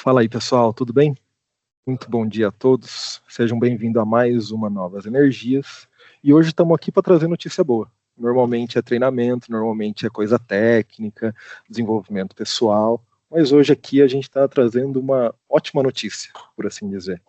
Fala aí, pessoal, tudo bem? Muito bom dia a todos. Sejam bem-vindos a mais uma Novas Energias. E hoje estamos aqui para trazer notícia boa. Normalmente é treinamento, normalmente é coisa técnica, desenvolvimento pessoal, mas hoje aqui a gente está trazendo uma ótima notícia, por assim dizer.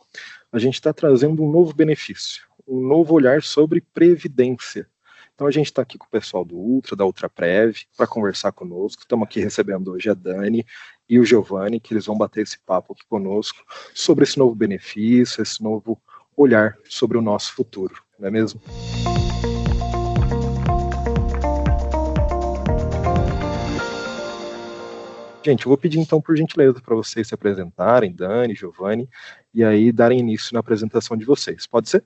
A gente está trazendo um novo benefício, um novo olhar sobre previdência. Então a gente está aqui com o pessoal do Ultra, da Ultraprev, para conversar conosco. Estamos aqui recebendo hoje a Dani e o Giovanni, que eles vão bater esse papo aqui conosco sobre esse novo benefício, esse novo olhar sobre o nosso futuro, não é mesmo? Gente, eu vou pedir então, por gentileza, para vocês se apresentarem, Dani, Giovanni, e aí darem início na apresentação de vocês. Pode ser?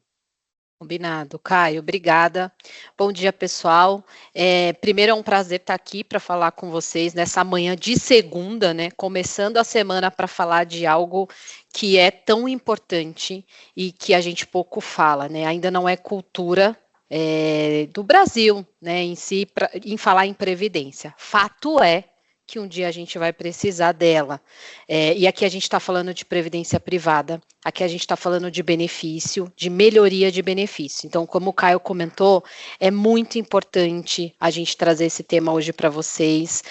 Combinado. Caio, obrigada. Bom dia, pessoal. Primeiro é um prazer estar aqui para falar com vocês nessa manhã de segunda, né? Começando a semana para falar de algo que é tão importante e que a gente pouco fala, né? Ainda não é cultura do Brasil, né? Em si, em falar em previdência. Fato é que um dia a gente vai precisar dela. E aqui a gente está falando de previdência privada, aqui a gente está falando de benefício, de melhoria de benefício. Então, como o Caio comentou, é muito importante a gente trazer esse tema hoje para vocês.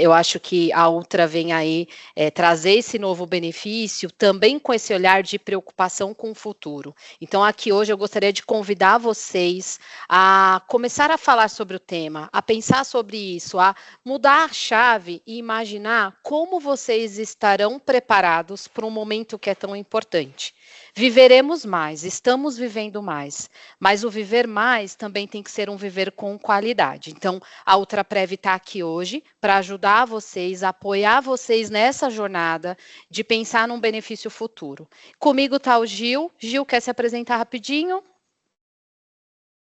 Eu acho que a Ultra vem aí trazer esse novo benefício também com esse olhar de preocupação com o futuro. Então, aqui hoje eu gostaria de convidar vocês a começar a falar sobre o tema, a pensar sobre isso, a mudar a chave e imaginar como vocês estarão preparados para um momento que é tão importante. Viveremos mais, estamos vivendo mais, mas o viver mais também tem que ser um viver com qualidade. Então, a Ultraprev está aqui hoje para ajudar vocês, apoiar vocês nessa jornada de pensar num benefício futuro. Comigo está o Gil. Gil, quer se apresentar rapidinho?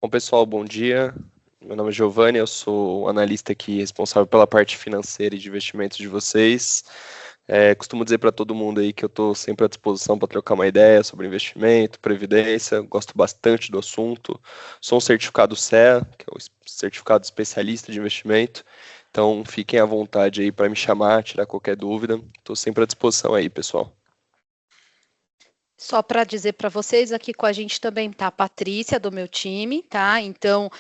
Bom, pessoal, bom dia. Meu nome é Giovanni, eu sou analista aqui responsável pela parte financeira e de investimentos de vocês. Costumo dizer para todo mundo aí que eu estou sempre à disposição para trocar uma ideia sobre investimento, previdência, gosto bastante do assunto. Sou um certificado CEA, que é o certificado especialista de investimento, então fiquem à vontade aí para me chamar, tirar qualquer dúvida. Estou sempre à disposição aí, pessoal. Só para dizer para vocês, aqui com a gente também está a Patrícia, do meu time, tá? Então,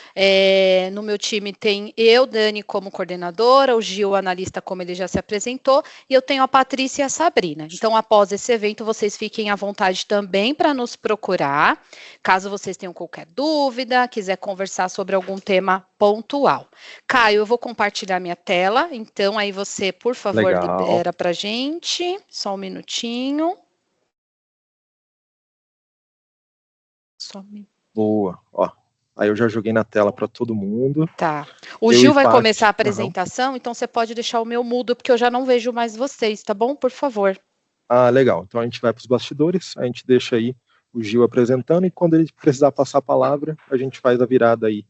no meu time tem eu, Dani, como coordenadora, o Gil, analista, como ele já se apresentou, e eu tenho a Patrícia e a Sabrina. Então, após esse evento, vocês fiquem à vontade também para nos procurar, caso vocês tenham qualquer dúvida, quiser conversar sobre algum tema pontual. Caio, eu vou compartilhar minha tela, então aí você, por favor, libera para a gente, só um minutinho. Boa, ó. Aí eu já joguei na tela para todo mundo. Tá. O Gil vai começar a apresentação, então você pode deixar o meu mudo, porque eu já não vejo mais vocês, tá bom? Por favor. Ah, legal. Então a gente vai para os bastidores, a gente deixa aí o Gil apresentando e quando ele precisar passar a palavra, a gente faz a virada aí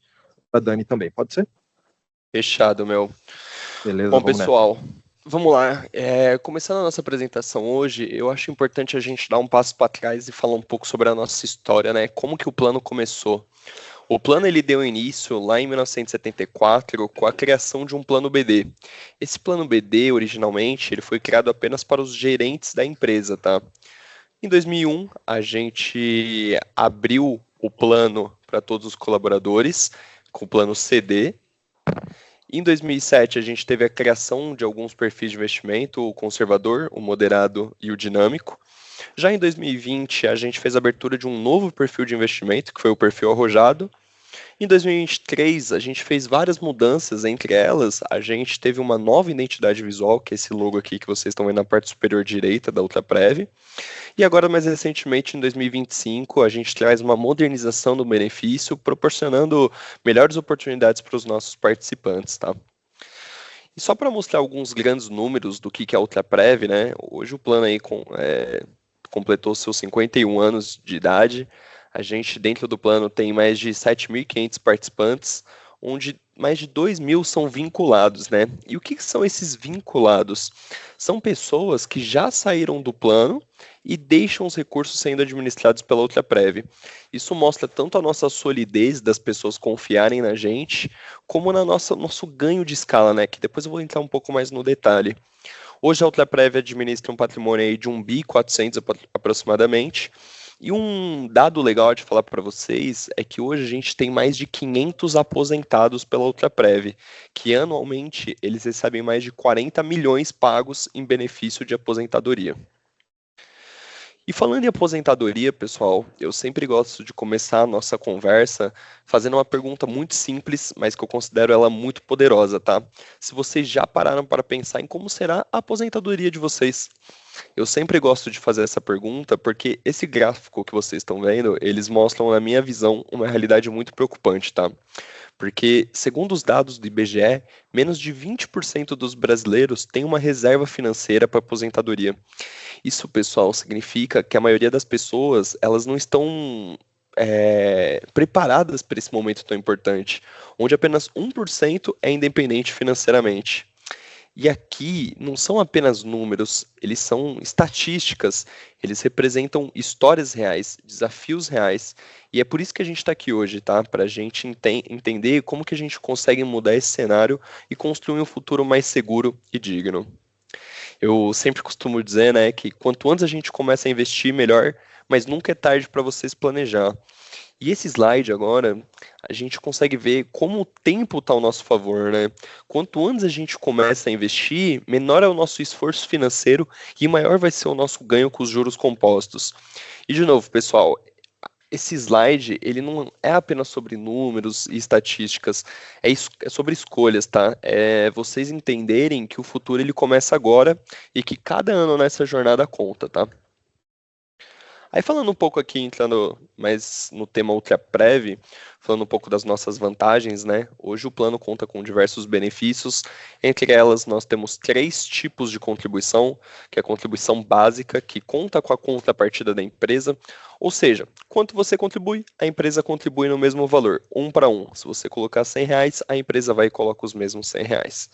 para Dani também. Pode ser? Fechado, meu. Beleza. Bom, pessoal, vamos lá. Começando a nossa apresentação hoje, eu acho importante a gente dar um passo para trás e falar um pouco sobre a nossa história, né? Como que o plano começou? O plano ele deu início lá em 1974 com a criação de um plano BD. Esse plano BD, originalmente, ele foi criado apenas para os gerentes da empresa, tá? Em 2001, a gente abriu o plano para todos os colaboradores, com o plano CD. Em 2007, a gente teve a criação de alguns perfis de investimento, o conservador, o moderado e o dinâmico. Já em 2020, a gente fez a abertura de um novo perfil de investimento, que foi o perfil arrojado. Em 2023, a gente fez várias mudanças, entre elas, a gente teve uma nova identidade visual, que é esse logo aqui que vocês estão vendo na parte superior direita da Ultraprev. E agora, mais recentemente, em 2025, a gente traz uma modernização do benefício, proporcionando melhores oportunidades para os nossos participantes, tá? E só para mostrar alguns grandes números do que é a Ultraprev, né? Hoje o plano aí completou seus 51 anos de idade. A gente, dentro do plano, tem mais de 7.500 participantes, onde mais de 2.000 são vinculados, né? E o que são esses vinculados? São pessoas que já saíram do plano e deixam os recursos sendo administrados pela Ultraprev. Isso mostra tanto a nossa solidez das pessoas confiarem na gente, como na nosso ganho de escala, né? Que depois eu vou entrar um pouco mais no detalhe. Hoje a Ultraprev administra um patrimônio aí de 1 bi 400 aproximadamente. E um dado legal de falar para vocês é que hoje a gente tem mais de 500 aposentados pela Ultraprev, que anualmente eles recebem mais de 40 milhões pagos em benefício de aposentadoria. E falando em aposentadoria, pessoal, eu sempre gosto de começar a nossa conversa fazendo uma pergunta muito simples, mas que eu considero ela muito poderosa, tá? Se vocês já pararam para pensar em como será a aposentadoria de vocês. Eu sempre gosto de fazer essa pergunta porque esse gráfico que vocês estão vendo, eles mostram, na minha visão, uma realidade muito preocupante, tá? Porque, segundo os dados do IBGE, menos de 20% dos brasileiros têm uma reserva financeira para aposentadoria. Isso, pessoal, significa que a maioria das pessoas, elas não estão preparadas para esse momento tão importante, onde apenas 1% é independente financeiramente. E aqui não são apenas números, eles são estatísticas, eles representam histórias reais, desafios reais, e é por isso que a gente está aqui hoje, tá? Para a gente entender como que a gente consegue mudar esse cenário e construir um futuro mais seguro e digno. Eu sempre costumo dizer, né, que quanto antes a gente começa a investir, melhor, mas nunca é tarde para vocês planejar. E esse slide agora, a gente consegue ver como o tempo está ao nosso favor, né? Quanto antes a gente começa a investir, menor é o nosso esforço financeiro e maior vai ser o nosso ganho com os juros compostos. E de novo, pessoal, esse slide, ele não é apenas sobre números e estatísticas, é sobre escolhas, tá? É vocês entenderem que o futuro ele começa agora e que cada ano nessa jornada conta, tá? Aí falando um pouco aqui, entrando mais no tema Ultraprev, falando um pouco das nossas vantagens, né? Hoje o plano conta com diversos benefícios, entre elas nós temos 3 tipos de contribuição, que é a contribuição básica, que conta com a contrapartida da empresa, ou seja, quanto você contribui, a empresa contribui no mesmo valor, 1 para 1. Se você colocar R$100, a empresa vai e coloca os mesmos R$100.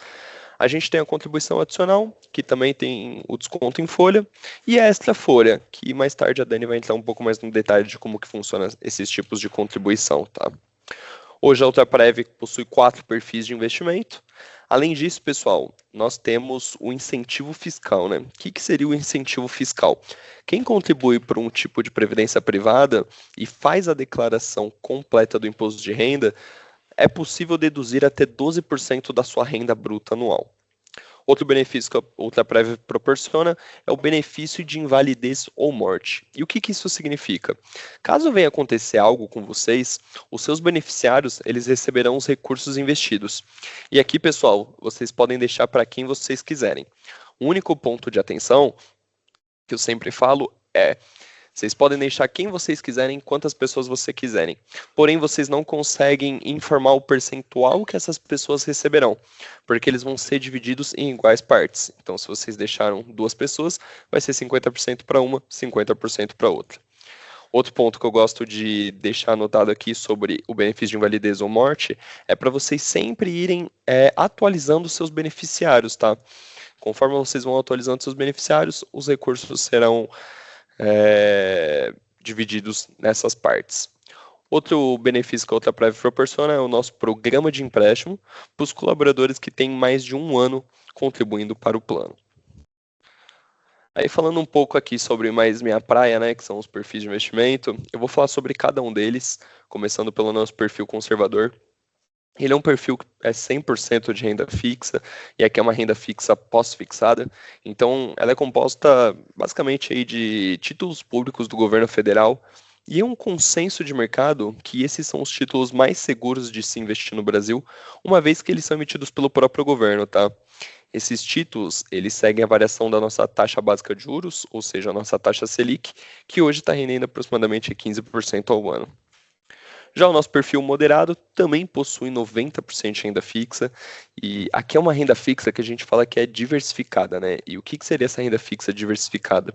A gente tem a contribuição adicional, que também tem o desconto em folha, e a extra folha, que mais tarde a Dani vai entrar um pouco mais no detalhe de como que funciona esses tipos de contribuição, tá? Hoje a Ultraprev possui 4 perfis de investimento. Além disso, pessoal, nós temos o incentivo fiscal, né? O que seria o incentivo fiscal? Quem contribui para um tipo de previdência privada e faz a declaração completa do imposto de renda, é possível deduzir até 12% da sua renda bruta anual. Outro benefício que a Ultraprev proporciona é o benefício de invalidez ou morte. E o que isso significa? Caso venha acontecer algo com vocês, os seus beneficiários eles receberão os recursos investidos. E aqui, pessoal, vocês podem deixar para quem vocês quiserem. O único ponto de atenção que eu sempre falo é: vocês podem deixar quem vocês quiserem, quantas pessoas vocês quiserem. Porém, vocês não conseguem informar o percentual que essas pessoas receberão, porque eles vão ser divididos em iguais partes. Então, se vocês deixaram 2 pessoas, vai ser 50% para uma, 50% para outra. Outro ponto que eu gosto de deixar anotado aqui sobre o benefício de invalidez ou morte é para vocês sempre irem atualizando seus beneficiários, tá? Conforme vocês vão atualizando seus beneficiários, os recursos serão divididos nessas partes. Outro benefício que a Ultraprev proporciona é o nosso programa de empréstimo para os colaboradores que têm mais de 1 ano contribuindo para o plano. Aí falando um pouco aqui sobre mais minha praia, né, que são os perfis de investimento, eu vou falar sobre cada um deles, começando pelo nosso perfil conservador. Ele é um perfil que é 100% de renda fixa, e aqui é uma renda fixa pós-fixada. Então, ela é composta basicamente aí de títulos públicos do governo federal, e é um consenso de mercado que esses são os títulos mais seguros de se investir no Brasil, uma vez que eles são emitidos pelo próprio governo, tá? Esses títulos, eles seguem a variação da nossa taxa básica de juros, ou seja, a nossa taxa Selic, que hoje está rendendo aproximadamente 15% ao ano. Já o nosso perfil moderado também possui 90% de renda fixa, e aqui é uma renda fixa que a gente fala que é diversificada, né? E o que seria essa renda fixa diversificada?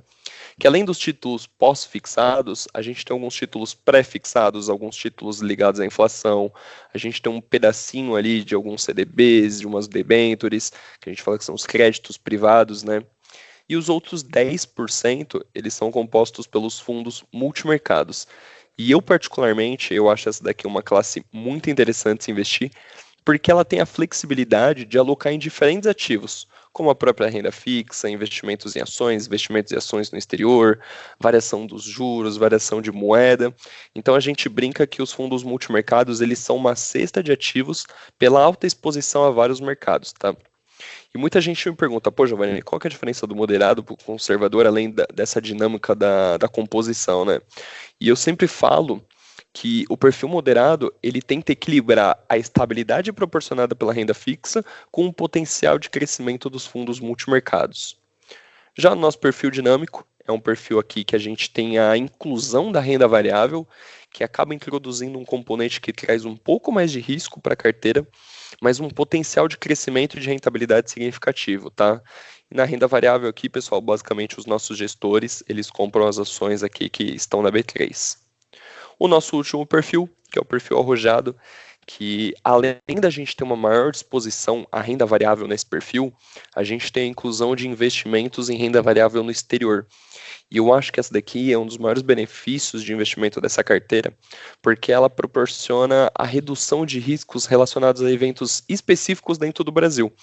Que além dos títulos pós-fixados, a gente tem alguns títulos pré-fixados, alguns títulos ligados à inflação, a gente tem um pedacinho ali de alguns CDBs, de umas debentures, que a gente fala que são os créditos privados, né? E os outros 10%, eles são compostos pelos fundos multimercados. E eu, particularmente, eu acho essa daqui uma classe muito interessante de se investir, porque ela tem a flexibilidade de alocar em diferentes ativos, como a própria renda fixa, investimentos em ações, investimentos em ações no exterior, variação dos juros, variação de moeda. Então a gente brinca que os fundos multimercados, eles são uma cesta de ativos pela alta exposição a vários mercados, tá? E muita gente me pergunta, pô, Giovanni, qual que é a diferença do moderado para o conservador, além dessa dinâmica da composição, né? E eu sempre falo que o perfil moderado, ele tenta equilibrar a estabilidade proporcionada pela renda fixa com o potencial de crescimento dos fundos multimercados. Já o nosso perfil dinâmico é um perfil aqui que a gente tem a inclusão da renda variável, que acaba introduzindo um componente que traz um pouco mais de risco para a carteira, mas um potencial de crescimento e de rentabilidade significativo, tá? E na renda variável aqui, pessoal, basicamente os nossos gestores, eles compram as ações aqui que estão na B3. O nosso último perfil, que é o perfil arrojado, que além da gente ter uma maior disposição à renda variável nesse perfil, a gente tem a inclusão de investimentos em renda variável no exterior. E eu acho que essa daqui é um dos maiores benefícios de investimento dessa carteira, porque ela proporciona a redução de riscos relacionados a eventos específicos dentro do Brasil.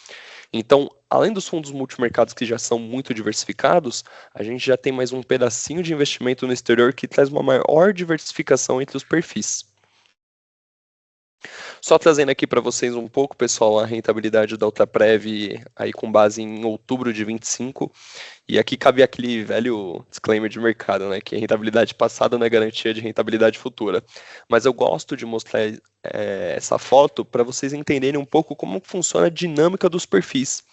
Então, além dos fundos multimercados que já são muito diversificados, a gente já tem mais um pedacinho de investimento no exterior que traz uma maior diversificação entre os perfis. Só trazendo aqui para vocês um pouco, pessoal, a rentabilidade da Ultraprev aí com base em outubro de 25, e aqui cabe aquele velho disclaimer de mercado, né, que a rentabilidade passada não é garantia de rentabilidade futura. Mas eu gosto de mostrar essa foto para vocês entenderem um pouco como funciona a dinâmica dos perfis.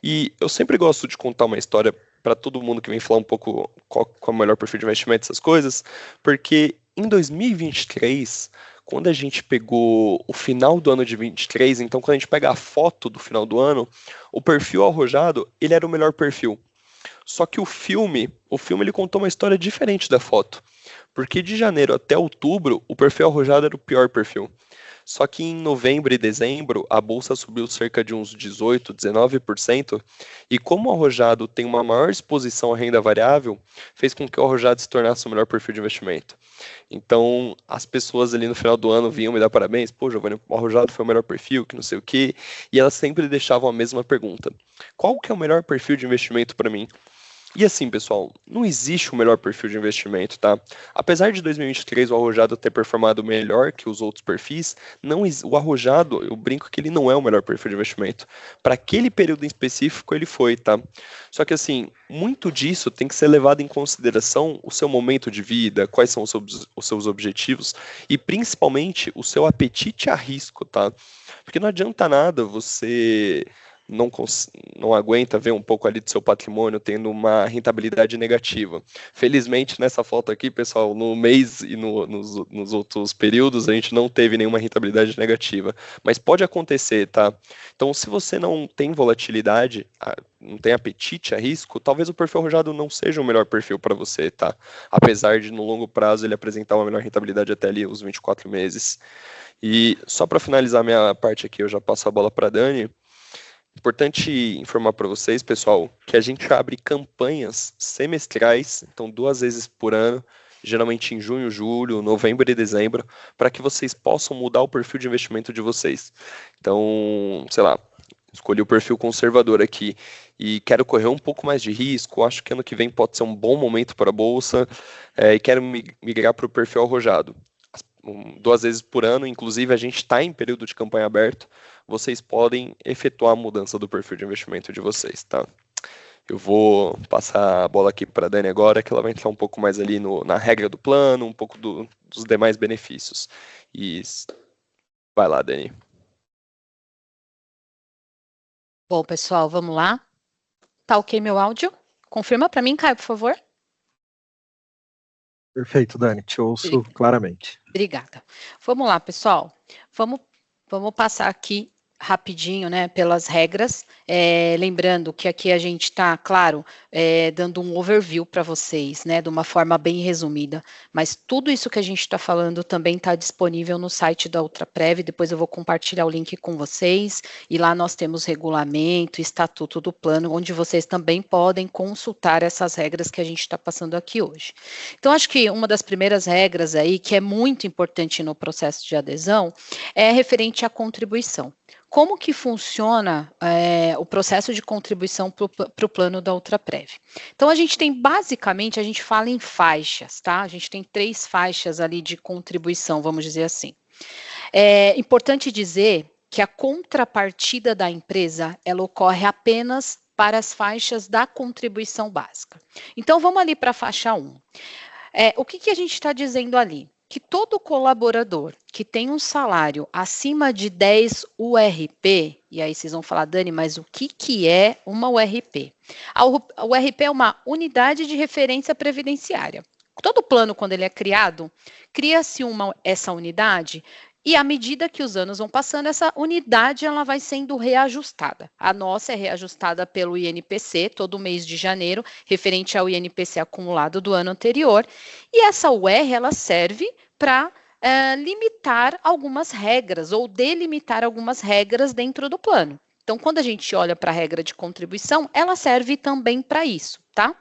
E eu sempre gosto de contar uma história para todo mundo que vem falar um pouco qual é o melhor perfil de investimento, essas coisas, porque em 2023, quando a gente pegou o final do ano de 23, então quando a gente pega a foto do final do ano, o perfil arrojado, ele era o melhor perfil. Só que o filme ele contou uma história diferente da foto, porque de janeiro até outubro, o perfil arrojado era o pior perfil. Só que em novembro e dezembro, a bolsa subiu cerca de uns 18, 19%, e como o arrojado tem uma maior exposição à renda variável, fez com que o arrojado se tornasse o melhor perfil de investimento. Então, as pessoas ali no final do ano vinham me dar parabéns, pô, Giovanni, o arrojado foi o melhor perfil, que não sei o quê, e elas sempre deixavam a mesma pergunta: qual que é o melhor perfil de investimento para mim? E assim, pessoal, não existe o melhor perfil de investimento, tá? Apesar de 2023 o arrojado ter performado melhor que os outros perfis, o arrojado, eu brinco que ele não é o melhor perfil de investimento. Para aquele período em específico, ele foi, tá? Só que assim, muito disso tem que ser levado em consideração o seu momento de vida, quais são os seus objetivos e principalmente o seu apetite a risco, tá? Porque não adianta nada você não aguenta ver um pouco ali do seu patrimônio tendo uma rentabilidade negativa. Felizmente, nessa foto aqui, pessoal, no mês e nos outros períodos, a gente não teve nenhuma rentabilidade negativa. Mas pode acontecer, tá? Então, se você não tem volatilidade, não tem apetite a risco, talvez o perfil arrojado não seja o melhor perfil para você, tá? Apesar de, no longo prazo, ele apresentar uma melhor rentabilidade até ali os 24 meses. E só para finalizar minha parte aqui, eu já passo a bola para a Dani. Importante informar para vocês, pessoal, que a gente abre campanhas semestrais, então 2 vezes por ano, geralmente em junho, julho, novembro e dezembro, para que vocês possam mudar o perfil de investimento de vocês. Então, sei lá, escolhi o perfil conservador aqui e quero correr um pouco mais de risco, acho que ano que vem pode ser um bom momento para a bolsa, e quero migrar para o perfil arrojado. 2 vezes por ano, inclusive a gente está em período de campanha aberto, vocês podem efetuar a mudança do perfil de investimento de vocês, tá? Eu vou passar a bola aqui para a Dani agora, que ela vai entrar um pouco mais ali na regra do plano, um pouco dos demais benefícios. E vai lá, Dani. Bom, pessoal, vamos lá. Tá ok meu áudio? Confirma para mim, Caio, por favor. Perfeito, Dani, te ouço claramente. Obrigada. Vamos lá, pessoal. Vamos passar aqui rapidinho, né, pelas regras, lembrando que aqui a gente está, claro, dando um overview para vocês, né, de uma forma bem resumida, mas tudo isso que a gente está falando também está disponível no site da Ultraprev, depois eu vou compartilhar o link com vocês, e lá nós temos regulamento, estatuto do plano, onde vocês também podem consultar essas regras que a gente está passando aqui hoje. Então, acho que uma das primeiras regras aí, que é muito importante no processo de adesão, é referente à contribuição. como que funciona o processo de contribuição para o plano da Ultraprev. Então, a gente tem, basicamente, a gente fala em faixas, tá? A gente tem 3 faixas ali de contribuição, vamos dizer assim. É importante dizer que a contrapartida da empresa, ela ocorre apenas para as faixas da contribuição básica. Então, vamos ali para a faixa 1. O que a gente está dizendo ali? Que todo colaborador que tem um salário acima de 10 URP, e aí vocês vão falar, Dani, mas o que é uma URP? A URP é uma unidade de referência previdenciária. Todo plano, quando ele é criado, cria-se essa unidade, e à medida que os anos vão passando, essa unidade ela vai sendo reajustada. A nossa é reajustada pelo INPC todo mês de janeiro, referente ao INPC acumulado do ano anterior. E essa UR ela serve para limitar algumas regras ou delimitar algumas regras dentro do plano. Então, quando a gente olha para a regra de contribuição, ela serve também para isso, tá?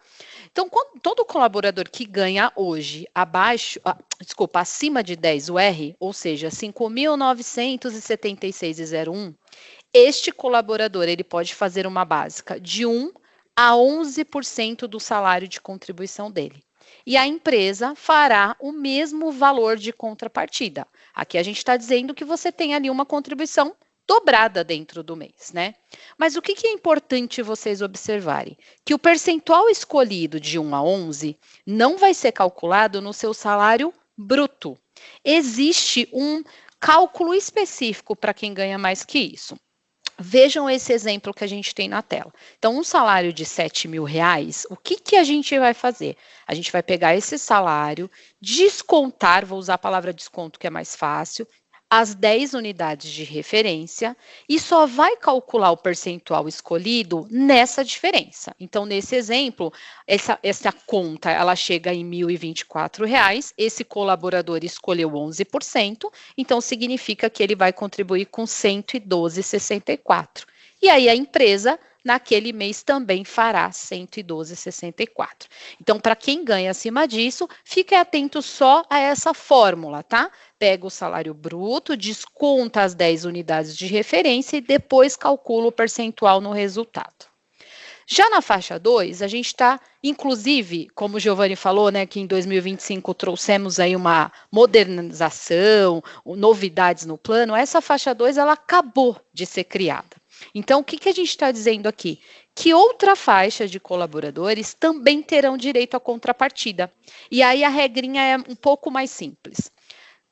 Então, todo colaborador que ganha hoje acima de 10 UR, ou seja, 5.976,01, este colaborador ele pode fazer uma básica de 1 a 11% do salário de contribuição dele. E a empresa fará o mesmo valor de contrapartida. Aqui a gente está dizendo que você tem ali uma contribuição dobrada dentro do mês, né? Mas o que é importante vocês observarem? Que o percentual escolhido de 1 a 11 não vai ser calculado no seu salário bruto. Existe um cálculo específico para quem ganha mais que isso. Vejam esse exemplo que a gente tem na tela. Então, um salário de R$7.000, o que a gente vai fazer? A gente vai pegar esse salário, descontar, vou usar a palavra desconto que é mais fácil, as 10 unidades de referência e só vai calcular o percentual escolhido nessa diferença. Então, nesse exemplo, essa conta ela chega em R$1.024, esse colaborador escolheu 11%, então significa que ele vai contribuir com R$112,64. E aí a empresa, naquele mês, também fará R$112,64. Então, para quem ganha acima disso, fique atento só a essa fórmula, tá? Pega o salário bruto, desconta as 10 unidades de referência e depois calcula o percentual no resultado. Já na faixa 2, a gente está, inclusive, como o Giovanni falou, né, que em 2025 trouxemos aí uma modernização, novidades no plano, essa faixa 2, ela acabou de ser criada. Então, o que a gente está dizendo aqui? Que outra faixa de colaboradores também terão direito à contrapartida. E aí a regrinha é um pouco mais simples.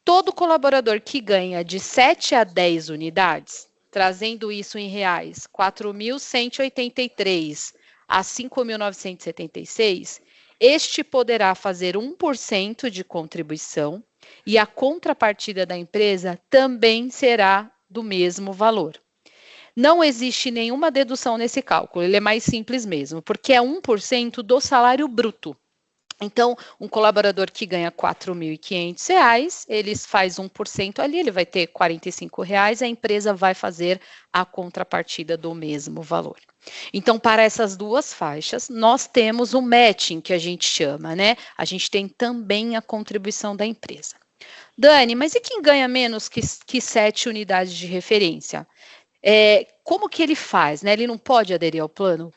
Todo colaborador que ganha de 7 a 10 unidades, trazendo isso em reais, 4.183 a 5.976, este poderá fazer 1% de contribuição e a contrapartida da empresa também será do mesmo valor. Não existe nenhuma dedução nesse cálculo, ele é mais simples mesmo, porque é 1% do salário bruto. Então, um colaborador que ganha R$4.500, ele faz 1% ali, ele vai ter R$45, a empresa vai fazer a contrapartida do mesmo valor. Então, para essas duas faixas, nós temos o matching, que a gente chama, né? A gente tem também a contribuição da empresa. Dani, mas e quem ganha menos que 7 unidades de referência? Como que ele faz, né? Ele não pode aderir ao plano?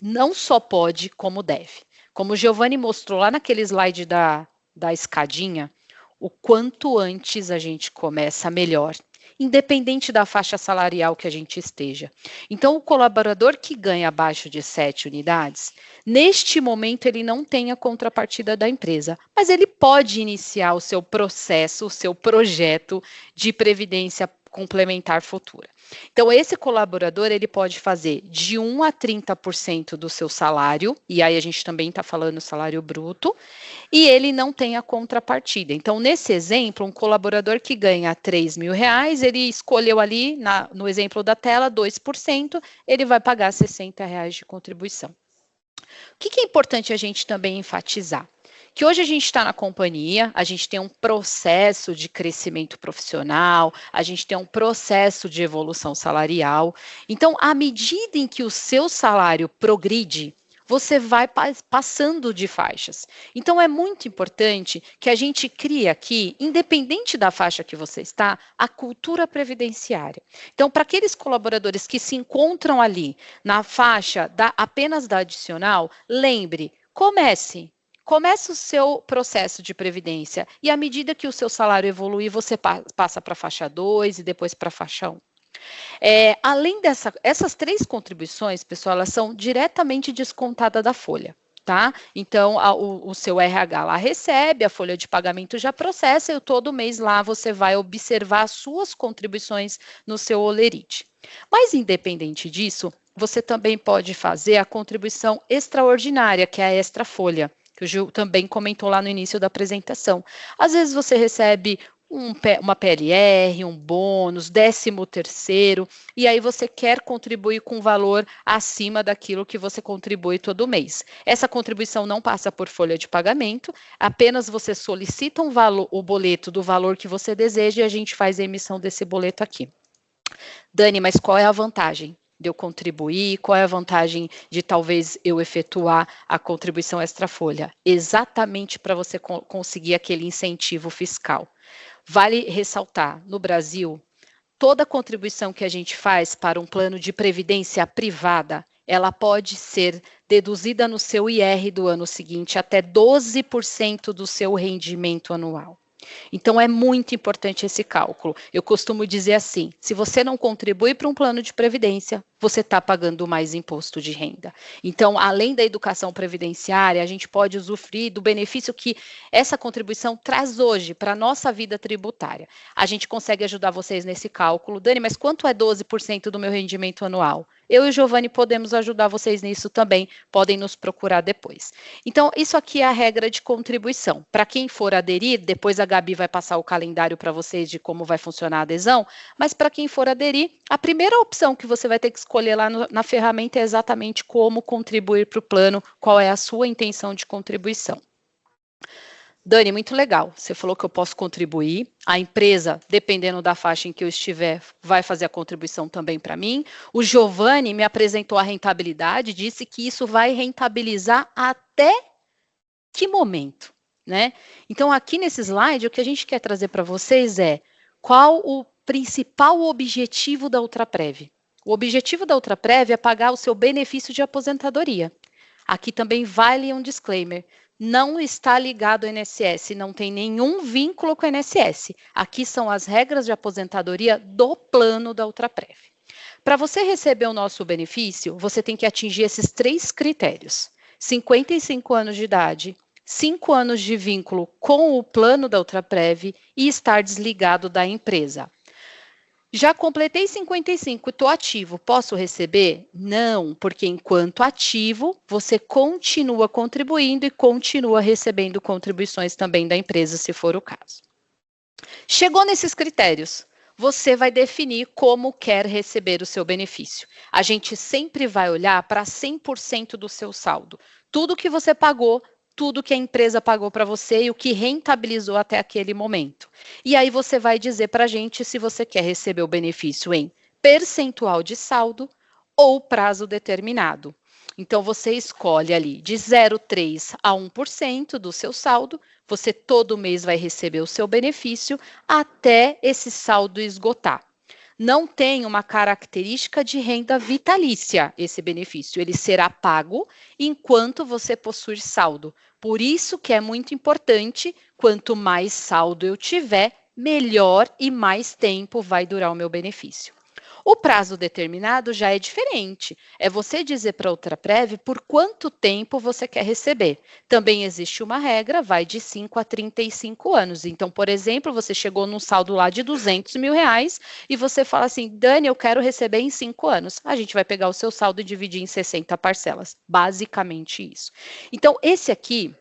Não só pode, como deve. Como o Giovanni mostrou lá naquele slide da escadinha, o quanto antes a gente começa, melhor, independente da faixa salarial que a gente esteja. Então, o colaborador que ganha abaixo de 7 unidades, neste momento ele não tem a contrapartida da empresa, mas ele pode iniciar o seu processo, o seu projeto de previdência complementar futura. Então, esse colaborador, ele pode fazer de 1 a 30% do seu salário, e aí a gente também está falando salário bruto, e ele não tem a contrapartida. Então, nesse exemplo, um colaborador que ganha R$3.000, ele escolheu ali, no exemplo da tela, 2%, ele vai pagar R$60 de contribuição. O que é importante a gente também enfatizar? Que hoje a gente está na companhia, a gente tem um processo de crescimento profissional, a gente tem um processo de evolução salarial. Então, à medida em que o seu salário progride, você vai passando de faixas. Então, é muito importante que a gente crie aqui, independente da faixa que você está, a cultura previdenciária. Então, para aqueles colaboradores que se encontram ali na faixa apenas da adicional, lembre, comece o seu processo de previdência e à medida que o seu salário evoluir, você passa para a faixa 2 e depois para a faixa 1. Além essas 3 contribuições, pessoal, elas são diretamente descontadas da folha. Tá? Então, o seu RH lá recebe, a folha de pagamento já processa e todo mês lá você vai observar as suas contribuições no seu holerite. Mas, independente disso, você também pode fazer a contribuição extraordinária, que é a extra folha, que o Gil também comentou lá no início da apresentação. Às vezes você recebe uma PLR, um bônus, 13º, e aí você quer contribuir com valor acima daquilo que você contribui todo mês. Essa contribuição não passa por folha de pagamento, apenas você solicita o boleto do valor que você deseja e a gente faz a emissão desse boleto aqui. Dani, mas qual é a vantagem de eu contribuir? Qual é a vantagem de talvez eu efetuar a contribuição extra folha? Exatamente para você conseguir aquele incentivo fiscal. Vale ressaltar, no Brasil, toda contribuição que a gente faz para um plano de previdência privada, ela pode ser deduzida no seu IR do ano seguinte até 12% do seu rendimento anual. Então, é muito importante esse cálculo. Eu costumo dizer assim, se você não contribui para um plano de previdência, você está pagando mais imposto de renda. Então, além da educação previdenciária, a gente pode usufruir do benefício que essa contribuição traz hoje para a nossa vida tributária. A gente consegue ajudar vocês nesse cálculo. Dani, mas quanto é 12% do meu rendimento anual? Eu e o Giovanni podemos ajudar vocês nisso também, podem nos procurar depois. Então, isso aqui é a regra de contribuição. Para quem for aderir, depois a Gabi vai passar o calendário para vocês de como vai funcionar a adesão, mas para quem for aderir, a primeira opção que você vai ter que escolher lá na ferramenta é exatamente como contribuir para o plano, qual é a sua intenção de contribuição. Dani, muito legal. Você falou que eu posso contribuir. A empresa, dependendo da faixa em que eu estiver, vai fazer a contribuição também para mim. O Giovanni me apresentou a rentabilidade, disse que isso vai rentabilizar até que momento, né? Então, aqui nesse slide, o que a gente quer trazer para vocês é qual o principal objetivo da Ultraprev. O objetivo da Ultraprev é pagar o seu benefício de aposentadoria. Aqui também vale um disclaimer. Não está ligado ao INSS, não tem nenhum vínculo com o INSS. Aqui são as regras de aposentadoria do plano da Ultraprev. Para você receber o nosso benefício, você tem que atingir esses 3 critérios. 55 anos de idade, 5 anos de vínculo com o plano da Ultraprev e estar desligado da empresa. Já completei 55 e estou ativo, posso receber? Não, porque enquanto ativo, você continua contribuindo e continua recebendo contribuições também da empresa, se for o caso. Chegou nesses critérios, você vai definir como quer receber o seu benefício. A gente sempre vai olhar para 100% do seu saldo. Tudo que você pagou, tudo que a empresa pagou para você e o que rentabilizou até aquele momento. E aí você vai dizer para a gente se você quer receber o benefício em percentual de saldo ou prazo determinado. Então, você escolhe ali de 0,3% a 1% do seu saldo, você todo mês vai receber o seu benefício até esse saldo esgotar. Não tem uma característica de renda vitalícia esse benefício, ele será pago enquanto você possuir saldo. Por isso que é muito importante, quanto mais saldo eu tiver, melhor e mais tempo vai durar o meu benefício. O prazo determinado já é diferente. É você dizer para a Ultraprev por quanto tempo você quer receber. Também existe uma regra, vai de 5 a 35 anos. Então, por exemplo, você chegou num saldo lá de R$200 mil e você fala assim, Dani, eu quero receber em 5 anos. A gente vai pegar o seu saldo e dividir em 60 parcelas. Basicamente isso. Então, esse aqui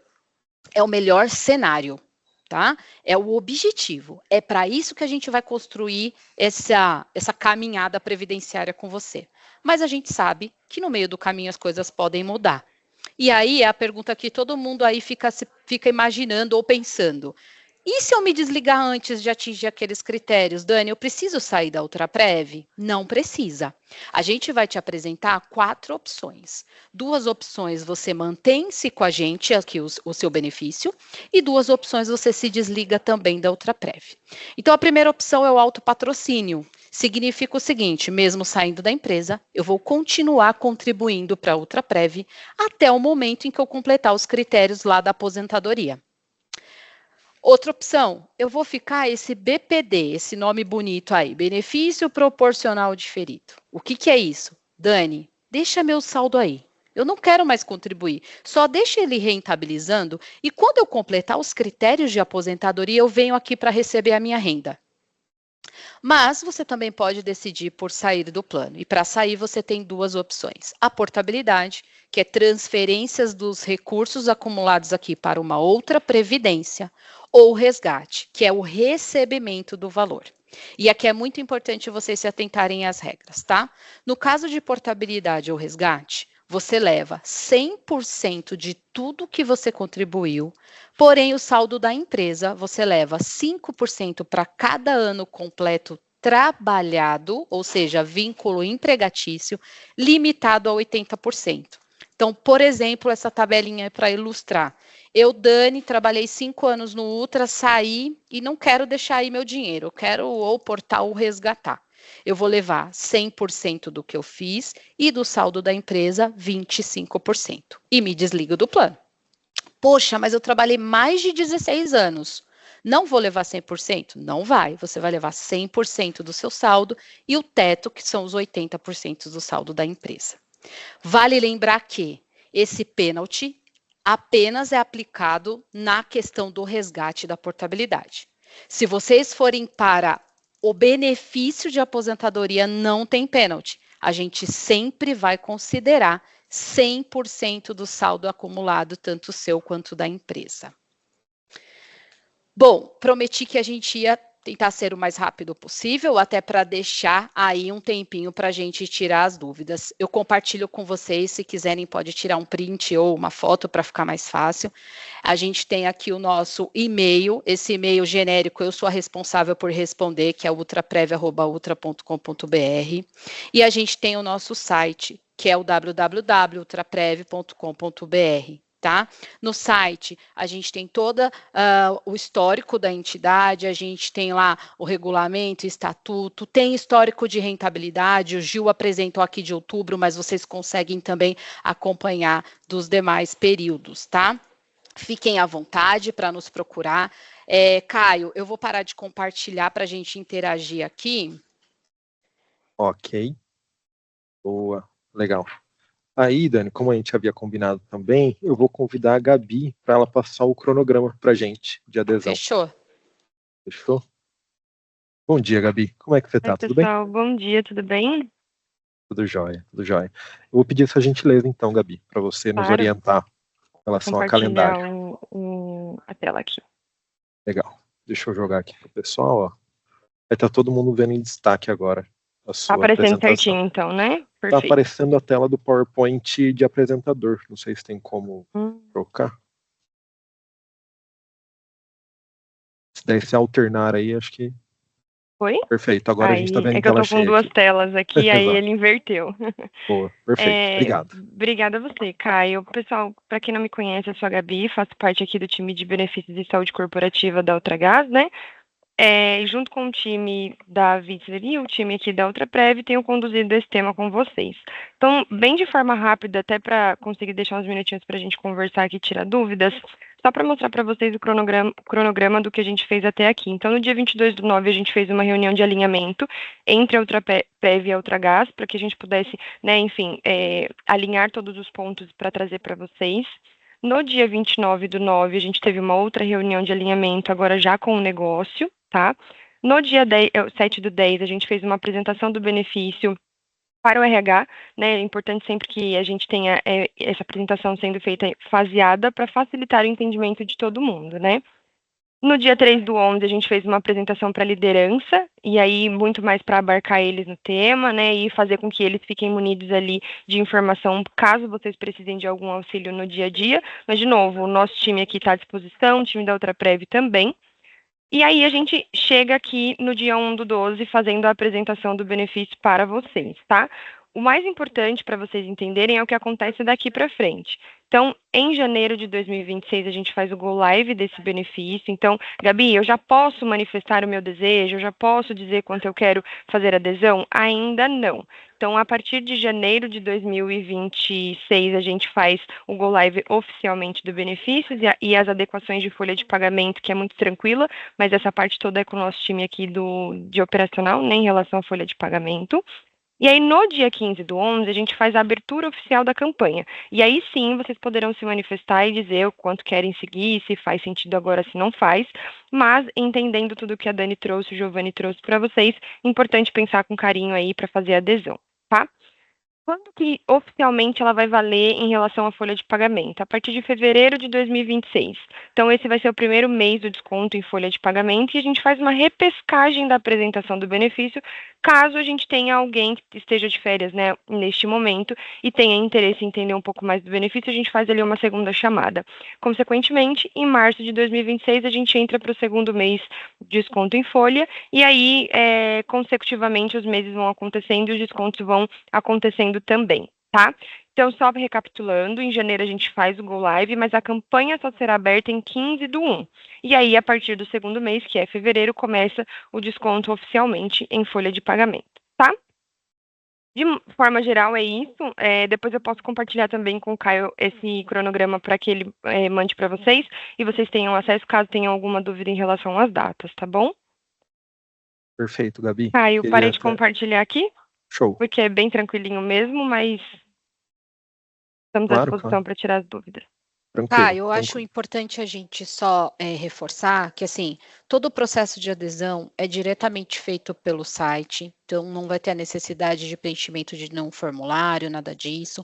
é o melhor cenário. Tá? É o objetivo, é para isso que a gente vai construir essa caminhada previdenciária com você. Mas a gente sabe que no meio do caminho as coisas podem mudar. E aí é a pergunta que todo mundo aí fica imaginando ou pensando. E se eu me desligar antes de atingir aqueles critérios, Dani, eu preciso sair da Ultraprev? Não precisa. A gente vai te apresentar 4 opções. 2 opções você mantém-se com a gente, aqui o seu benefício, e 2 opções você se desliga também da Ultraprev. Então, a primeira opção é o autopatrocínio. Significa o seguinte, mesmo saindo da empresa, eu vou continuar contribuindo para a Ultraprev até o momento em que eu completar os critérios lá da aposentadoria. Outra opção, eu vou ficar esse BPD, esse nome bonito aí, benefício proporcional diferido. O que é isso? Dani, deixa meu saldo aí. Eu não quero mais contribuir, só deixa ele rentabilizando e quando eu completar os critérios de aposentadoria, eu venho aqui para receber a minha renda. Mas você também pode decidir por sair do plano. E para sair, você tem 2 opções. A portabilidade, que é transferências dos recursos acumulados aqui para uma outra previdência, ou o resgate, que é o recebimento do valor. E aqui é muito importante vocês se atentarem às regras, tá? No caso de portabilidade ou resgate, você leva 100% de tudo que você contribuiu, porém o saldo da empresa você leva 5% para cada ano completo trabalhado, ou seja, vínculo empregatício, limitado a 80%. Então, por exemplo, essa tabelinha é para ilustrar. Eu, Dani, trabalhei 5 anos no Ultra, saí e não quero deixar aí meu dinheiro, eu quero ou portar ou resgatar. Eu vou levar 100% do que eu fiz e do saldo da empresa, 25%. E me desligo do plano. Poxa, mas eu trabalhei mais de 16 anos. Não vou levar 100%? Não vai. Você vai levar 100% do seu saldo e o teto, que são os 80% do saldo da empresa. Vale lembrar que esse pênalti apenas é aplicado na questão do resgate da portabilidade. Se vocês forem para o benefício de aposentadoria, não tem pênalti. A gente sempre vai considerar 100% do saldo acumulado, tanto seu quanto da empresa. Bom, prometi que a gente ia tentar ser o mais rápido possível, até para deixar aí um tempinho para a gente tirar as dúvidas. Eu compartilho com vocês, se quiserem pode tirar um print ou uma foto para ficar mais fácil. A gente tem aqui o nosso e-mail, esse e-mail genérico eu sou a responsável por responder, que é ultraprev@ultra.com.br, e a gente tem o nosso site, que é o www.ultraprev.com.br. Tá? No site, a gente tem todo o histórico da entidade, a gente tem lá o regulamento, estatuto, tem histórico de rentabilidade, o Gil apresentou aqui de outubro, mas vocês conseguem também acompanhar dos demais períodos, tá? Fiquem à vontade para nos procurar. Caio, eu vou parar de compartilhar para a gente interagir aqui. Ok. Boa, legal. Aí, Dani, como a gente havia combinado também, eu vou convidar a Gabi para ela passar o cronograma para a gente de adesão. Fechou. Fechou? Bom dia, Gabi. Como é que você está? Tudo bem? Pessoal, bom dia, tudo bem? Tudo jóia, tudo jóia. Eu vou pedir essa gentileza, então, Gabi, para você nos orientar em relação ao calendário. A tela aqui. Legal. Deixa eu jogar aqui pro pessoal, ó. Vai estar todo mundo vendo em destaque agora a sua Aparecendo apresentação. certinho, então, né? Tá Perfeito. aparecendo a tela do PowerPoint de apresentador. Não sei se tem como trocar. Se der esse alternar aí, acho que... Foi? Perfeito. Agora a gente tá vendo é que eu tela tô com cheia 2 aqui. telas aqui, aí Exato. ele inverteu. Boa, perfeito. Obrigado. Obrigada a você, Caio. Pessoal, para quem não me conhece, eu sou a Gabi, faço parte aqui do time de benefícios de saúde corporativa da Ultragaz, né? Junto com o time da Vitzler e o time aqui da Ultraprev, tenho conduzido esse tema com vocês. Então, bem de forma rápida, até para conseguir deixar uns minutinhos para a gente conversar aqui e tirar dúvidas, só para mostrar para vocês o cronograma do que a gente fez até aqui. Então, no dia 22/9, a gente fez uma reunião de alinhamento entre a Ultraprev e a Ultragaz, para que a gente pudesse, né, enfim, alinhar todos os pontos para trazer para vocês. No dia 29/9, a gente teve uma outra reunião de alinhamento, agora já com o negócio, tá? No dia 7/10, a gente fez uma apresentação do benefício para o RH, né? É importante sempre que a gente tenha essa apresentação sendo feita faseada para facilitar o entendimento de todo mundo, né? No dia 3/11, a gente fez uma apresentação para a liderança, e aí muito mais para abarcar eles no tema, né, e fazer com que eles fiquem munidos ali de informação, caso vocês precisem de algum auxílio no dia a dia. Mas, de novo, o nosso time aqui está à disposição, o time da Ultraprev também. E aí a gente chega aqui no dia 1/12 fazendo a apresentação do benefício para vocês, tá? O mais importante para vocês entenderem é o que acontece daqui para frente. Então, em janeiro de 2026, a gente faz o Go Live desse benefício. Então, Gabi, eu já posso manifestar o meu desejo? Eu já posso dizer quanto eu quero fazer adesão? Ainda não. Então, a partir de janeiro de 2026, a gente faz o Go Live oficialmente do benefício e as adequações de folha de pagamento, que é muito tranquila, mas essa parte toda é com o nosso time aqui de operacional, né, em relação à folha de pagamento. E aí, no dia 15/11, a gente faz a abertura oficial da campanha. E aí sim, vocês poderão se manifestar e dizer o quanto querem seguir, se faz sentido agora, se não faz. Mas, entendendo tudo que a Dani trouxe, o Giovanni trouxe para vocês, importante pensar com carinho aí para fazer a adesão, tá? Quando que oficialmente ela vai valer em relação à folha de pagamento? A partir de fevereiro de 2026. Então, esse vai ser o primeiro mês do desconto em folha de pagamento e a gente faz uma repescagem da apresentação do benefício, caso a gente tenha alguém que esteja de férias, né, neste momento e tenha interesse em entender um pouco mais do benefício, a gente faz ali uma segunda chamada. Consequentemente, em março de 2026, a gente entra para o segundo mês de desconto em folha e aí, consecutivamente, os meses vão acontecendo e os descontos vão acontecendo também, tá? Então, só recapitulando, em janeiro a gente faz o Go Live, mas a campanha só será aberta em 15/1. E aí, a partir do segundo mês, que é fevereiro, começa o desconto oficialmente em folha de pagamento, tá? De forma geral, é isso. Depois eu posso compartilhar também com o Caio esse cronograma para que ele mande para vocês e vocês tenham acesso caso tenham alguma dúvida em relação às datas, tá bom? Perfeito, Gabi. Caio, parei de compartilhar aqui. Show. Porque é bem tranquilinho mesmo, mas estamos à disposição para tirar as dúvidas. Tranquilo, eu acho importante a gente só reforçar que, assim, todo o processo de adesão é diretamente feito pelo site, então não vai ter a necessidade de preenchimento de nenhum formulário, nada disso.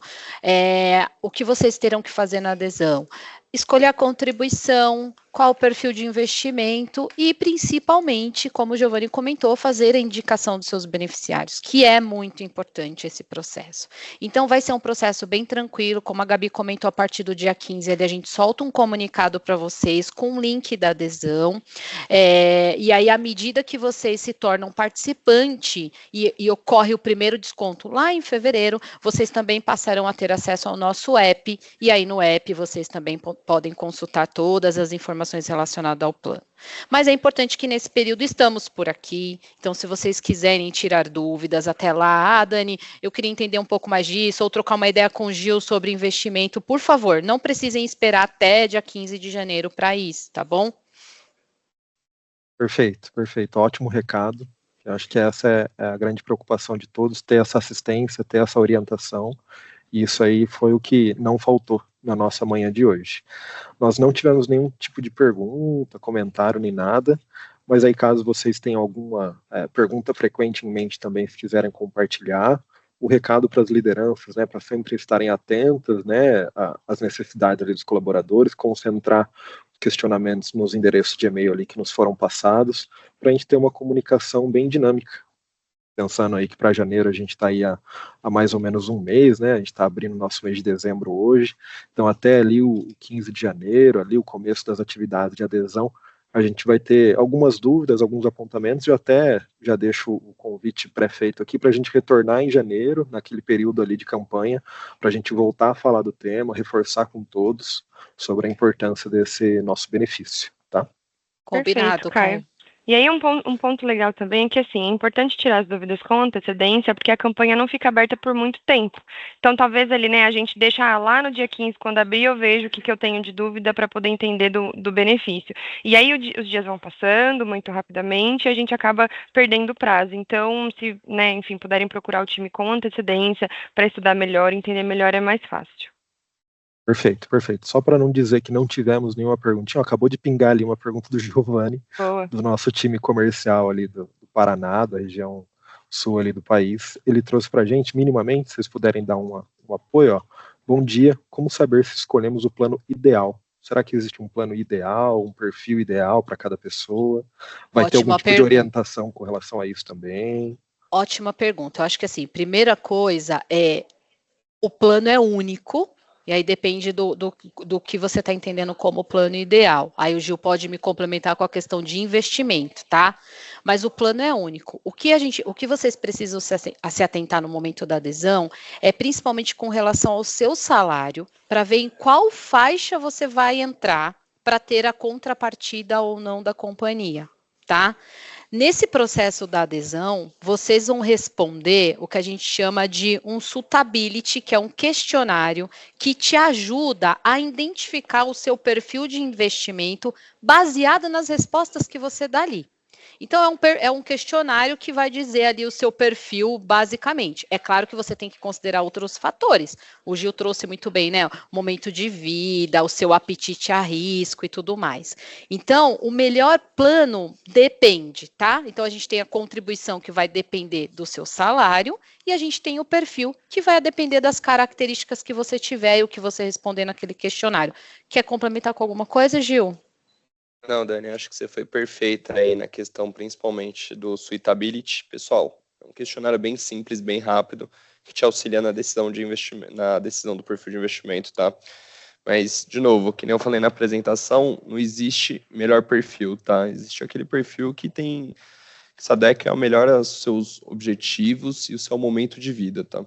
O que vocês terão que fazer na adesão? Escolher a contribuição, qual o perfil de investimento e, principalmente, como o Giovanni comentou, fazer a indicação dos seus beneficiários, que é muito importante esse processo. Então, vai ser um processo bem tranquilo, como a Gabi comentou, a partir do dia 15, a gente solta um comunicado para vocês com o link da adesão, e aí, à medida que vocês se tornam participante e ocorre o primeiro desconto lá em fevereiro, vocês também passarão a ter acesso ao nosso app, e aí no app vocês também podem consultar todas as informações relacionadas ao plano. Mas é importante que nesse período estamos por aqui, então se vocês quiserem tirar dúvidas até lá, Dani, eu queria entender um pouco mais disso, ou trocar uma ideia com o Gil sobre investimento, por favor, não precisem esperar até dia 15 de janeiro para isso, tá bom? Perfeito, perfeito, ótimo recado. Eu acho que essa é a grande preocupação de todos, ter essa assistência, ter essa orientação, e isso aí foi o que não faltou na nossa manhã de hoje. Nós não tivemos nenhum tipo de pergunta, comentário, nem nada, mas aí caso vocês tenham alguma pergunta frequente em mente também, se quiserem compartilhar, o recado para as lideranças, né, para sempre estarem atentas, né, às necessidades ali dos colaboradores, concentrar questionamentos nos endereços de e-mail ali que nos foram passados, para a gente ter uma comunicação bem dinâmica. Pensando aí que para janeiro a gente está aí há mais ou menos um mês, né? A gente está abrindo o nosso mês de dezembro hoje, então até ali o 15 de janeiro, ali o começo das atividades de adesão, a gente vai ter algumas dúvidas, alguns apontamentos, e eu até já deixo o convite pré-feito aqui para a gente retornar em janeiro, naquele período ali de campanha, para a gente voltar a falar do tema, reforçar com todos sobre a importância desse nosso benefício, tá? Combinado, Perfeito, Caio. E aí um ponto legal também é que, assim, é importante tirar as dúvidas com antecedência, porque a campanha não fica aberta por muito tempo. Então, talvez ali, né, a gente deixa lá no dia 15, quando abrir, eu vejo o que eu tenho de dúvida para poder entender do benefício. E aí os dias vão passando muito rapidamente e a gente acaba perdendo o prazo. Então, se, né, enfim, puderem procurar o time com antecedência para estudar melhor, entender melhor, é mais fácil. Perfeito, perfeito. Só para não dizer que não tivemos nenhuma perguntinha, acabou de pingar ali uma pergunta do Giovanni, do nosso time comercial ali do Paraná, da região sul ali do país. Ele trouxe para a gente, minimamente, se vocês puderem dar um apoio, ó. Bom dia, como saber se escolhemos o plano ideal? Será que existe um plano ideal, um perfil ideal para cada pessoa? Vai ter algum tipo de orientação com relação a isso também? Ótima pergunta. Eu acho que, assim, primeira coisa o plano é único, E aí depende do que você está entendendo como plano ideal. Aí o Gil pode me complementar com a questão de investimento, tá? Mas o plano é único. O que vocês precisam se atentar no momento da adesão é principalmente com relação ao seu salário, para ver em qual faixa você vai entrar para ter a contrapartida ou não da companhia, tá? Nesse processo da adesão, vocês vão responder o que a gente chama de um suitability, que é um questionário que te ajuda a identificar o seu perfil de investimento baseado nas respostas que você dá ali. Então, é um questionário que vai dizer ali o seu perfil, basicamente. É claro que você tem que considerar outros fatores. O Gil trouxe muito bem, né? O momento de vida, o seu apetite a risco e tudo mais. Então, o melhor plano depende, tá? Então, a gente tem a contribuição que vai depender do seu salário e a gente tem o perfil que vai depender das características que você tiver e o que você responder naquele questionário. Quer complementar com alguma coisa, Gil? Não, Dani, acho que você foi perfeita aí na questão principalmente do suitability. Pessoal, é um questionário bem simples, bem rápido, que te auxilia na decisão de investimento, na decisão do perfil de investimento, tá? Mas, de novo, que nem eu falei na apresentação, não existe melhor perfil, tá? Existe aquele perfil que se adequa ao melhor aos seus objetivos e o seu momento de vida, tá?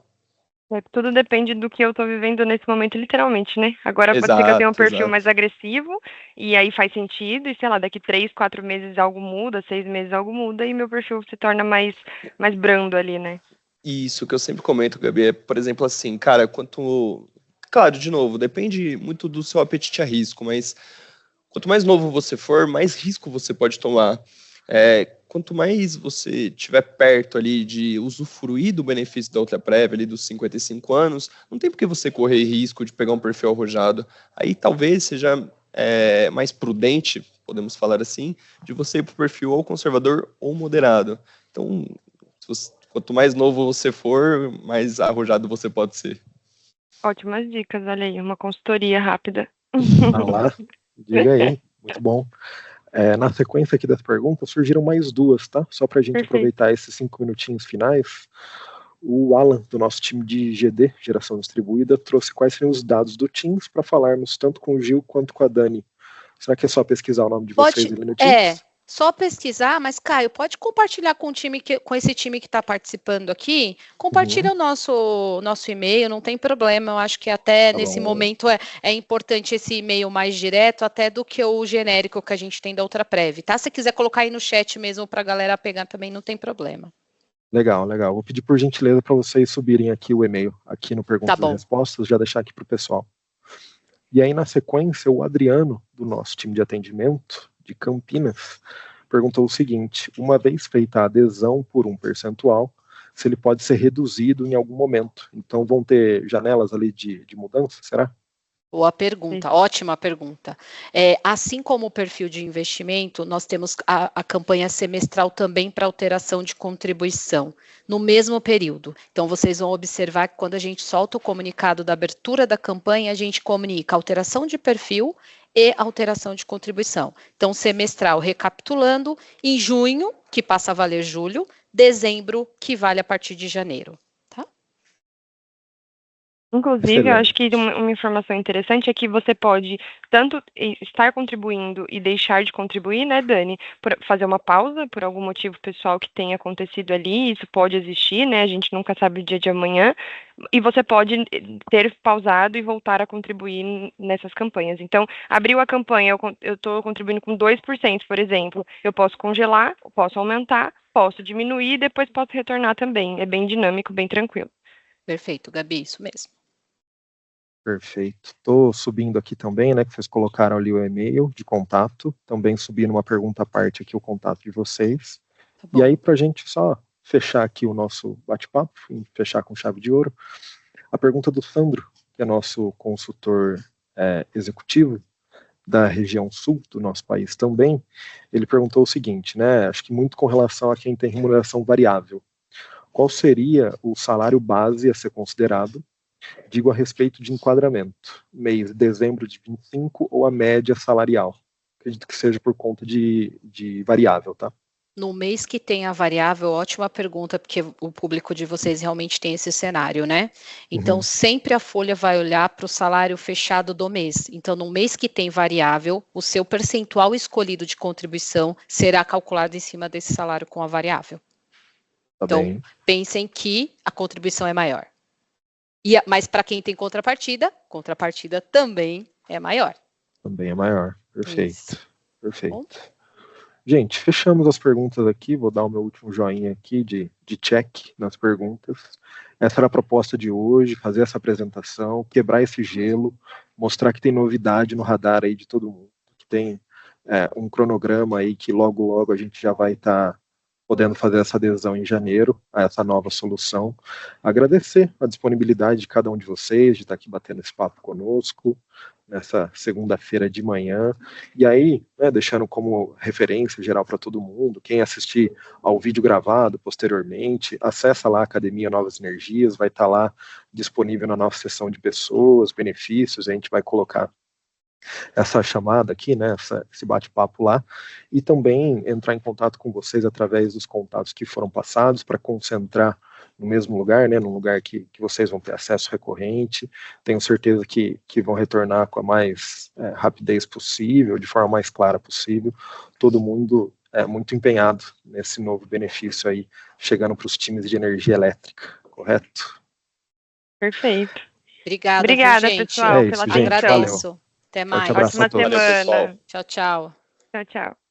Tudo depende do que eu tô vivendo nesse momento, literalmente, né? Agora pode ser que eu tenha um perfil mais agressivo, e aí faz sentido, e sei lá, daqui 3, 4 meses algo muda, 6 meses algo muda, e meu perfil se torna mais brando ali, né? Isso que eu sempre comento, Gabi, é, por exemplo, assim, cara, Claro, de novo, depende muito do seu apetite a risco, mas quanto mais novo você for, mais risco você pode tomar. Quanto mais você estiver perto ali de usufruir do benefício da outra prévia, ali dos 55 anos, não tem por que você correr risco de pegar um perfil arrojado. Aí talvez seja mais prudente, podemos falar assim, de você ir para o perfil ou conservador ou moderado. Então, quanto mais novo você for, mais arrojado você pode ser. Ótimas dicas, olha aí, uma consultoria rápida. Ah lá, diga aí, muito bom. Na sequência aqui das perguntas, surgiram mais duas, tá? Só para a gente aproveitar esses 5 minutinhos finais. O Alan, do nosso time de GD, Geração Distribuída, trouxe quais seriam os dados do Teams para falarmos tanto com o Gil quanto com a Dani. Será que é só pesquisar o nome de vocês ali no Teams? Só pesquisar, mas Caio, pode compartilhar com esse time que está participando aqui, compartilha o nosso e-mail, não tem problema, eu acho que até nesse momento é importante esse e-mail mais direto, até do que o genérico que a gente tem da outra prévia, tá? Se quiser colocar aí no chat mesmo para a galera pegar também, não tem problema. Legal. Vou pedir por gentileza para vocês subirem aqui o e-mail, aqui no Perguntas e Respostas, já deixar aqui para o pessoal. E aí, na sequência, o Adriano, do nosso time de atendimento, de Campinas, perguntou o seguinte: uma vez feita a adesão por um percentual, se ele pode ser reduzido em algum momento. Então, vão ter janelas ali de mudança, será? Boa pergunta, ótima pergunta. Assim como o perfil de investimento, nós temos a campanha semestral também para alteração de contribuição, no mesmo período. Então, vocês vão observar que quando a gente solta o comunicado da abertura da campanha, a gente comunica alteração de perfil e alteração de contribuição. Então, semestral, recapitulando, em junho, que passa a valer julho, dezembro, que vale a partir de janeiro. Inclusive, eu acho que uma informação interessante é que você pode tanto estar contribuindo e deixar de contribuir, né, Dani? Fazer uma pausa por algum motivo pessoal que tenha acontecido ali, isso pode existir, né? A gente nunca sabe o dia de amanhã. E você pode ter pausado e voltar a contribuir nessas campanhas. Então, abriu a campanha, eu estou contribuindo com 2%, por exemplo. Eu posso congelar, posso aumentar, posso diminuir e depois posso retornar também. É bem dinâmico, bem tranquilo. Perfeito, Gabi, isso mesmo. Perfeito. Estou subindo aqui também, né, que vocês colocaram ali o e-mail de contato, também subindo uma pergunta à parte aqui o contato de vocês. E aí, para a gente só fechar aqui o nosso bate-papo, fechar com chave de ouro, a pergunta do Sandro, que é nosso consultor executivo da região sul do nosso país também, ele perguntou o seguinte, né, acho que muito com relação a quem tem remuneração variável. Qual seria o salário base a ser considerado? Digo a respeito de enquadramento, mês de dezembro de 25 ou a média salarial. Acredito que seja por conta de variável, tá? No mês que tem a variável, ótima pergunta, porque o público de vocês realmente tem esse cenário, né? Então, sempre a folha vai olhar para o salário fechado do mês. Então, no mês que tem variável, o seu percentual escolhido de contribuição será calculado em cima desse salário com a variável. Tá então, bem. Pensem que a contribuição é maior. Mas para quem tem contrapartida também é maior. Também é maior. Perfeito. Isso. Perfeito. Bom. Gente, fechamos as perguntas aqui. Vou dar o meu último joinha aqui de check nas perguntas. Essa era a proposta de hoje, fazer essa apresentação, quebrar esse gelo, mostrar que tem novidade no radar aí de todo mundo, que tem um cronograma aí que logo a gente já vai estar podendo fazer essa adesão em janeiro a essa nova solução. Agradecer a disponibilidade de cada um de vocês, de estar aqui batendo esse papo conosco, nessa segunda-feira de manhã, e aí, deixando como referência geral para todo mundo, quem assistir ao vídeo gravado posteriormente, acessa lá a Academia Novas Energias, vai estar lá disponível na nossa seção de pessoas, benefícios, a gente vai colocar essa chamada aqui, né, esse bate-papo lá, e também entrar em contato com vocês através dos contatos que foram passados para concentrar no mesmo lugar, né, num lugar que vocês vão ter acesso recorrente. Tenho certeza que vão retornar com a mais rapidez possível, de forma mais clara possível. Todo mundo é muito empenhado nesse novo benefício aí, chegando para os times de energia elétrica, correto? Perfeito. Obrigada, gente. Pessoal, pela atenção. Agradeço. Até mais. Forte abraço a todos. Ótima semana. Tchau, tchau. Tchau, tchau.